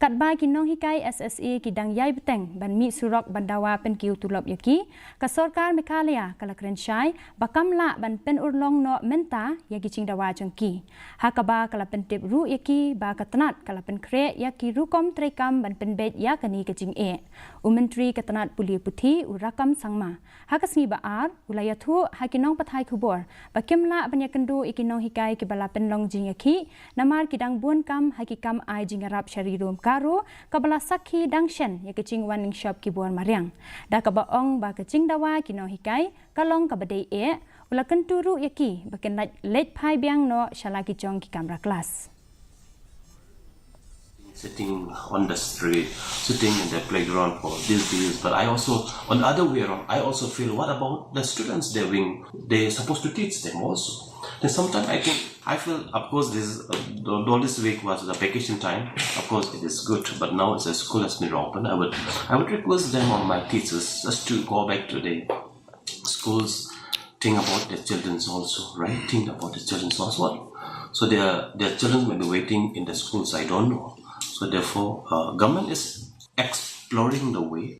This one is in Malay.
กัดบายกินน้องฮิไก SSA กิดังย้ายบแต่งบันมีสุรกบันดาวาเป็นกิวตุลบยกีกสรการเมคาเลียกละเครนชัยบักกำละบันเป็นอุลองเนาะเมนตายากิจิงดาวาจังกีฮักบากละเป็นเต็บรูยกีบากตนัดกละเป็นเครยากิรูกอมไตรกรรมบันเป็นเบ็ดยากนีกจิงอุมนตรีกตนัดปุลีพุธีอุรักรรมสังมาฮักสงีบาอาร์อุลายทุฮักิน้องปะไทยคุบอร์บักเกมละบันยากันดูอีกิน้องฮิไกกิบลาเป็นลองจิงยากีนามาร์กิดังบุญกรรมฮักิกรรมไอจิงรับชารีรวมการุkabala sakhi dangshen ya kecing waning shop ki buan mariang da kabaong ba kecing dawa kino hikai kalong kabadei ula kenturu yaki baken leit phai biang no shalaki jong ki kamera class sitting on the street, sitting in the playground for these days. But I also, on the other way around, I also feel, what about the students they're supposed to teach them also? Then sometimes I feel, of course, all this week was the vacation time. Of course, it is good, but now the school has been open. I would request them or my teachers just to go back to the schools, think about their children also, right? Think about the children also. So their children may be waiting in the schools, I don't know. So therefore, government is exploring the way.